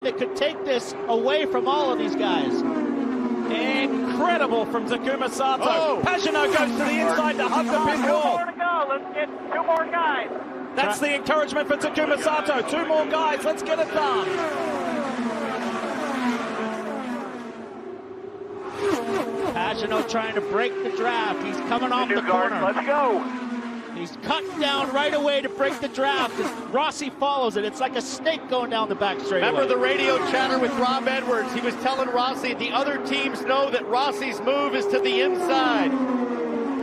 that could take this away from all of these guys. Incredible from Takuma Sato. Oh. Pagenaud goes to the inside to hug the pinball. 2 more to go. Let's get 2 more guys. That's the encouragement for Takuma Sato. 2 more guys. Let's get it done. Pagenaud trying to break the draft. He's coming off the corner. Let's go. He's cut down right away to break the draft. Rossi follows it. It's like a snake going down the back straightaway. Remember the radio chatter with Rob Edwards? He was telling Rossi the other teams know that Rossi's move is to the inside.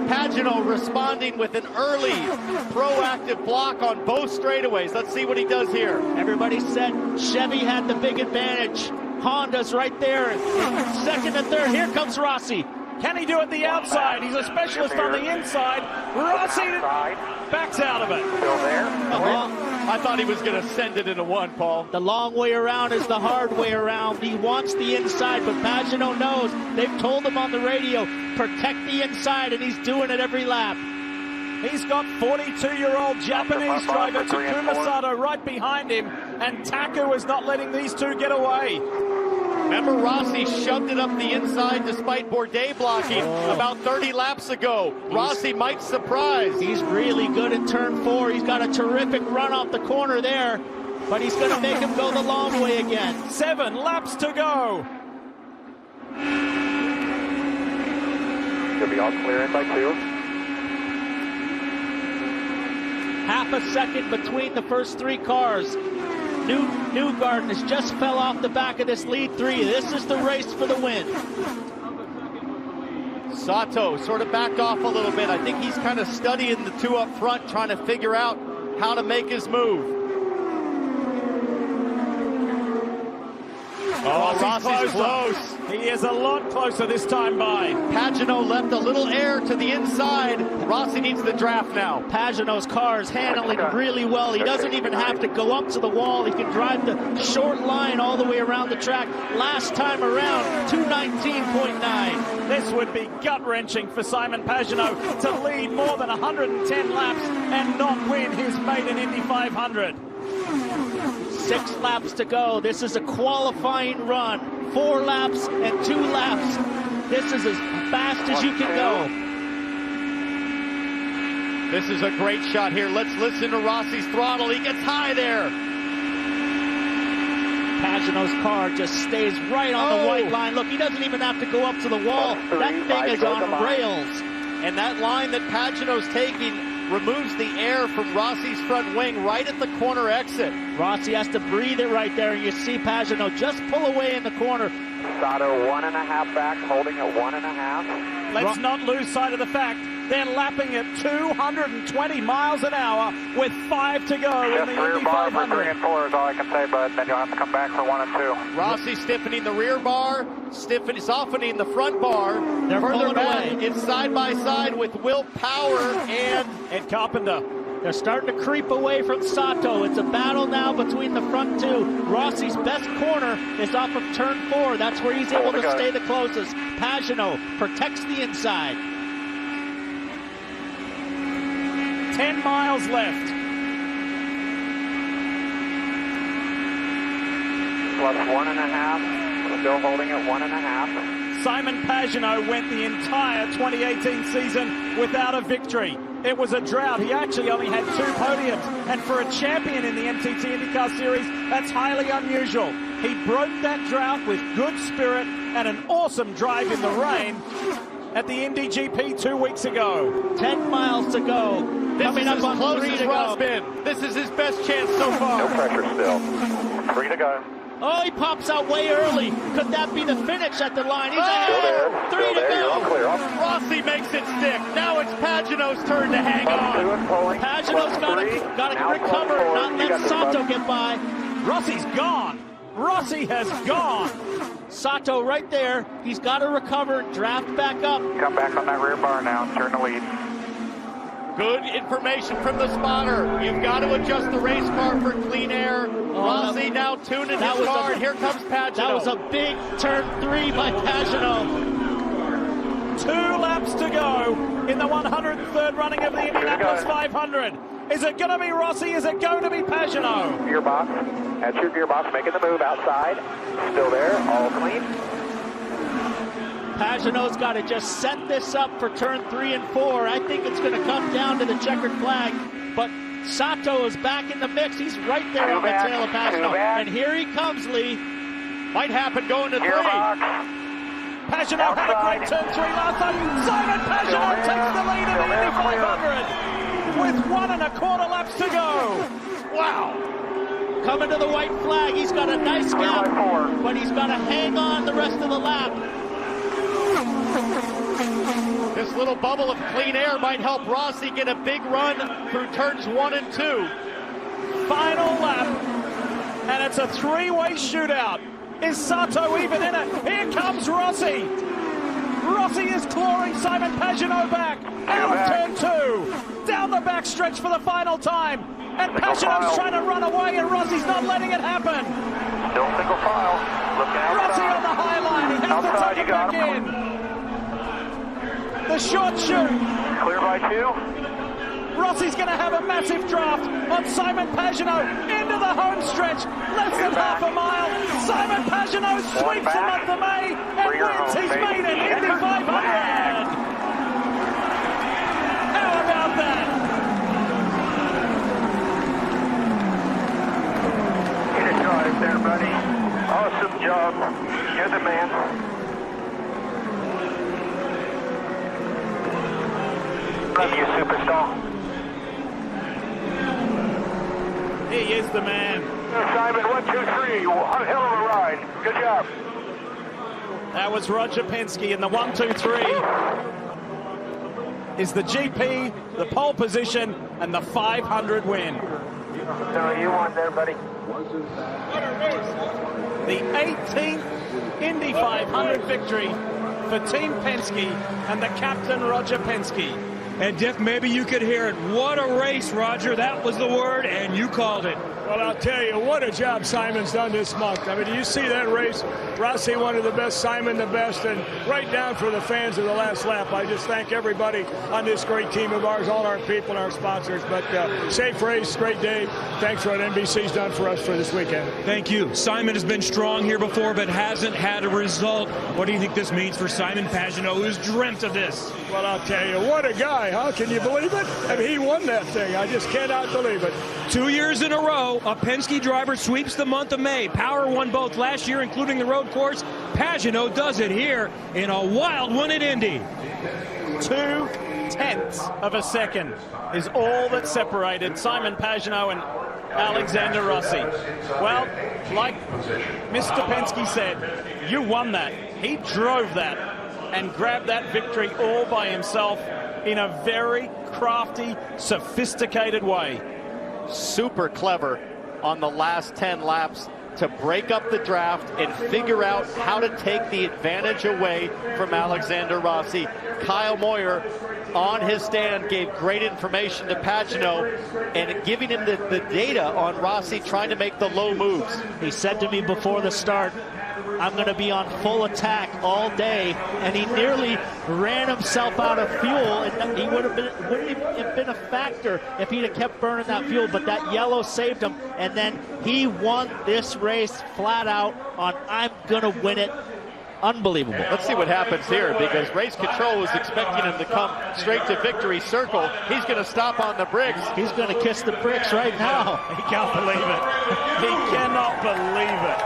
Pagenaud responding with an early proactive block on both straightaways. Let's see what he does here. Everybody said Chevy had the big advantage. Honda's right there. Second and third. Here comes Rossi. Can he do it the outside? He's a specialist on the inside. Rossi backs out of it. Still there. I thought he was going to send it into one, Paul. The long way around is the hard way around. He wants the inside, but Pagenaud knows. They've told him on the radio, protect the inside, and he's doing it every lap. He's got 42-year-old Japanese driver Takuma Sato right behind him, and Taku is not letting these two get away. Remember, Rossi shoved it up the inside despite Bourdais blocking about 30 laps ago. Rossi might surprise. He's really good in turn 4. He's got a terrific run off the corner there, but he's going to make him go the long way again. 7 laps to go. Should be all clear in by 2. Half a second between the first 3 cars. Newgarden has just fell off the back of this lead 3. This is the race for the win. Sato sort of backed off a little bit. I think he's kind of studying the 2 up front, trying to figure out how to make his move. Rossi's close. He is a lot closer this time by. Pagenaud left a little air to the inside. Rossi needs the draft now. Pagenaud's car is handling really well. He doesn't even have to go up to the wall. He can drive the short line all the way around the track. Last time around, 219.9. This would be gut-wrenching for Simon Pagenaud to lead more than 110 laps and not win his maiden Indy 500. 6 laps to go. This is a qualifying run. 4 laps and 2 laps. This is as fast as you can go. This is a great shot here. Let's listen to Rossi's throttle. He gets high there. Pagenaud's car just stays right on the white line. Look, he doesn't even have to go up to the wall. That thing is on rails. And that line that Pagenaud's taking removes the air from Rossi's front wing right at the corner exit. Rossi has to breathe it right there, and you see Pagenaud just pull away in the corner. Sato 1.5 back, holding at 1.5. Let's not lose sight of the fact they're lapping at 220 miles an hour with 5 to go in the Indy 500. 3 and 4 is all I can say, but then you'll have to come back for 1 and 2. Rossi stiffening the rear bar, softening the front bar. They're further back. away. It's side by side with Will Power and Ed Carpenter. They're starting to creep away from Sato. It's a battle now between the front 2. Rossi's best corner is off of turn 4. That's where he's able to stay the closest. Pagenaud protects the inside. 10 miles left. Plus 1.5. Still holding at 1.5. Simon Pagenaud went the entire 2018 season without a victory. It was a drought. He actually only had 2 podiums. And for a champion in the NTT IndyCar Series, that's highly unusual. He broke that drought with good spirit and an awesome drive in the rain at the Indy GP 2 weeks ago. 10 miles to go. Coming up on 3 to go. This is his best chance so far. No pressure still. 3 to go. Oh, he pops out way early. Could that be the finish at the line? He's ahead. 3 to go. Rossi makes it stick. Now it's Pagenaud's turn to hang on. Pagenaud's got to recover, not let Sato get by. Rossi's gone. Rossi has gone. Sato right there. He's got to recover, draft back up. Come back on that rear bar now and turn the lead. Good information from the spotter. You've got to adjust the race car for clean air. Rossi now tuning his car, and here comes Pagenaud. That was a big turn 3 by Pagenaud. 2 laps to go in the 103rd running of the Indianapolis 500. Is it going to be Rossi? Is it going to be Pagenaud? Gearbox. That's your gearbox making the move outside. Still there, all clean. Pagenaud's got to just set this up for turn 3 and 4. I think it's going to come down to the checkered flag, but Sato is back in the mix. He's right there on the tail of Pagenaud. And here he comes, Lee. Might happen going to 3. Pagenaud had a great turn 3 last time. Simon Pagenaud takes the lead in the Indy 500 with 1.25 laps to go. Wow. Coming to the white flag. He's got a nice gap, but he's got to hang on the rest of the lap. This little bubble of clean air might help Rossi get a big run through turns 1 and 2. Final lap, and it's a 3-way shootout. Is Sato even in it? Here comes Rossi. Rossi is clawing Simon Pagenaud back out of turn 2. Down the back stretch for the final time. And Pagenaud's trying to run away, and Rossi's not letting it happen. Still single file. Looking outside. Rossi on the high line. He has to tuck it back in. The short shoot. Clear by 2. Rossi's going to have a massive draft on Simon Pagenaud into the home stretch. Less than half a mile. Simon Pagenaud sweeps the month of May and wins his maiden Indy 500. How about that? Good drive there, buddy. Awesome job. You're the man. Love you, superstar. He is the man. Simon, 1, 2, 3. One hell of a ride. Good job. That was Roger Penske, and the 1, 2, 3 is the GP, the pole position, and the 500 win. No, you won there, buddy. The 18th Indy 500 victory for Team Penske and the captain, Roger Penske. And Dick, maybe you could hear it. What a race, Roger. That was the word, and you called it. Well, I'll tell you, what a job Simon's done this month. I mean, do you see that race? Rossi, one of the best, Simon the best, and right down for the fans of the last lap. I just thank everybody on this great team of ours, all our people and our sponsors. But safe race, great day. Thanks for what NBC's done for us for this weekend. Thank you. Simon has been strong here before, but hasn't had a result. What do you think this means for Simon Pagenaud, who's dreamt of this? Well, I'll tell you, what a guy, huh? Can you believe it? I mean, he won that thing. I just cannot believe it. 2 years in a row, a Penske driver sweeps the month of May. Power won both last year, including the road course. Pagenaud does it here in a wild one at Indy. 0.2 of a second is all that separated Simon Pagenaud and Alexander Rossi. Well, like Mr. Penske said, you won that. He drove that and grabbed that victory all by himself in a very crafty, sophisticated way. Super clever on the last 10 laps to break up the draft and figure out how to take the advantage away from Alexander Rossi. Kyle Moyer on his stand gave great information to Pagenaud and giving him the data on Rossi trying to make the low moves. He said to me before the start, I'm going to be on full attack all day, and he nearly ran himself out of fuel, and he wouldn't have been a factor if he'd have kept burning that fuel, but that yellow saved him, and then he won this race flat out on I'm going to win it. Unbelievable. Let's see what happens here, because race control was expecting him to come straight to victory circle. He's going to stop on the bricks. He's going to kiss the bricks right now. He can't believe it. He cannot believe it.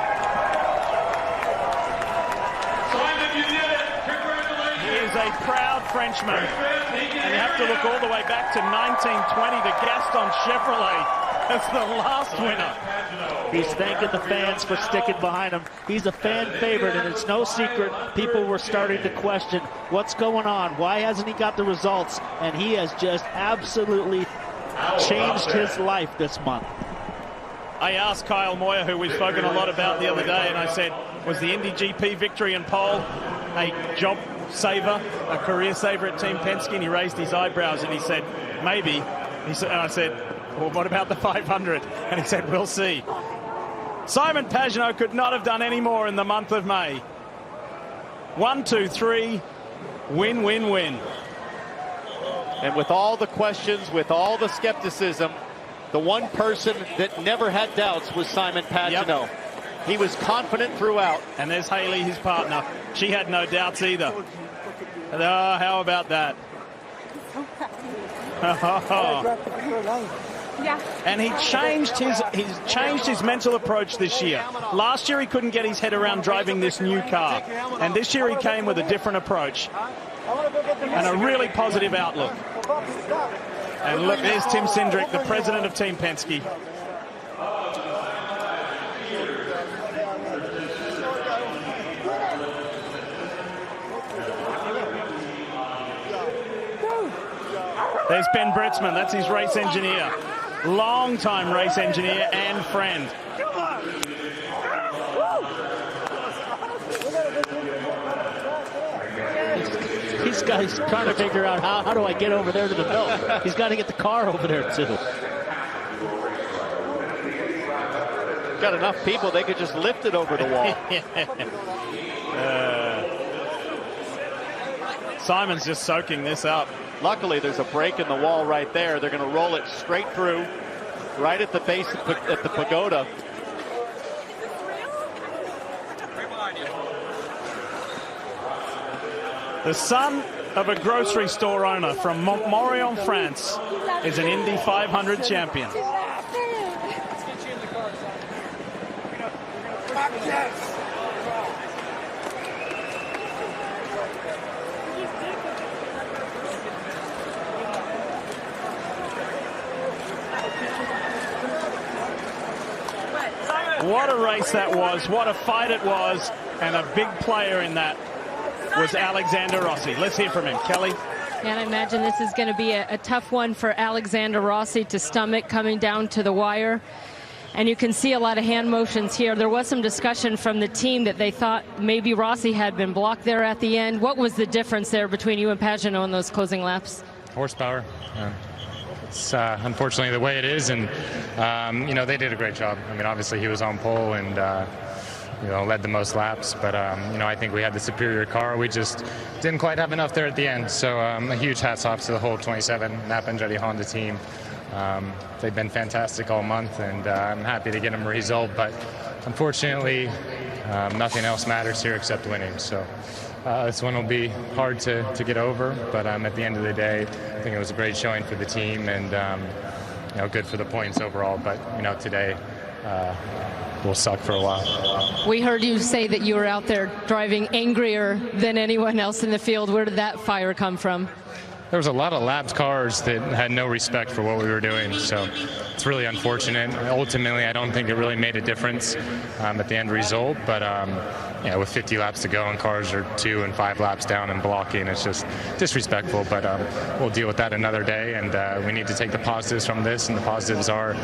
He is a proud Frenchman, and you have to look all the way back to 1920 to Gaston Chevrolet as the last winner. He's thanking the fans for sticking behind him. He's a fan favorite, and it's no secret people were starting to question what's going on. Why hasn't he got the results? And he has just absolutely changed his life this month. I asked Kyle Moyer, who we've spoken a lot about the other day, and I said, was the Indy GP victory in pole a job saver, a career saver at Team Penske? And he raised his eyebrows and he said, maybe. And I said, well, what about the 500? And he said, we'll see. Simon Pagenaud could not have done any more in the month of May. 1, 2, 3, win, win, win. And with all the questions, with all the skepticism, the one person that never had doubts was Simon Pagenaud. Yep. He was confident throughout. And there's Haley, his partner. She had no doubts either. Oh, how about that? And he changed his mental approach this year. Last year he couldn't get his head around driving this new car, and this year he came with a different approach and a really positive outlook. And look, there's Tim Cindric, the president of Team Penske. There's Ben Britzman, that's his race engineer. Long-time race engineer and friend. This guy's trying to figure out how do I get over there to the middle. He's got to get the car over there, too. Got enough people, they could just lift it over the wall. Simon's just soaking this up. Luckily, there's a break in the wall right there. They're going to roll it straight through, right at the base at the pagoda. The son of a grocery store owner from Montmorillon, France, is an Indy 500 champion. What a race that was, what a fight it was, and a big player in that was Alexander Rossi. Let's hear from him. Kelly? And I imagine this is going to be a tough one for Alexander Rossi to stomach coming down to the wire. And you can see a lot of hand motions here. There was some discussion from the team that they thought maybe Rossi had been blocked there at the end. What was the difference there between you and Pagenaud in those closing laps? Horsepower. It's unfortunately the way it is, and you know, they did a great job. I mean, obviously he was on pole and you know, led the most laps, but you know, I think we had the superior car. We just didn't quite have enough there at the end. So a huge hats off to the whole 27 Napa and Andretti Honda team. They've been fantastic all month, and I'm happy to get them a result, but unfortunately nothing else matters here except winning. So this one will be hard to get over, but at the end of the day, I think it was a great showing for the team, and you know, good for the points overall. But you know, today will suck for a while. We heard you say that you were out there driving angrier than anyone else in the field. Where did that fire come from? There was a lot of lapped cars that had no respect for what we were doing, so it's really unfortunate. Ultimately, I don't think it really made a difference at the end result, but yeah, with 50 laps to go and cars are 2 and 5 laps down and blocking, it's just disrespectful. But we'll deal with that another day, and we need to take the positives from this, and the positives are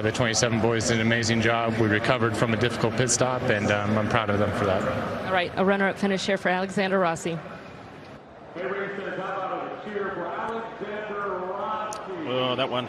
the 27 boys did an amazing job. We recovered from a difficult pit stop, and I'm proud of them for that. All right, a runner-up finish here for Alexander Rossi. Oh, that one.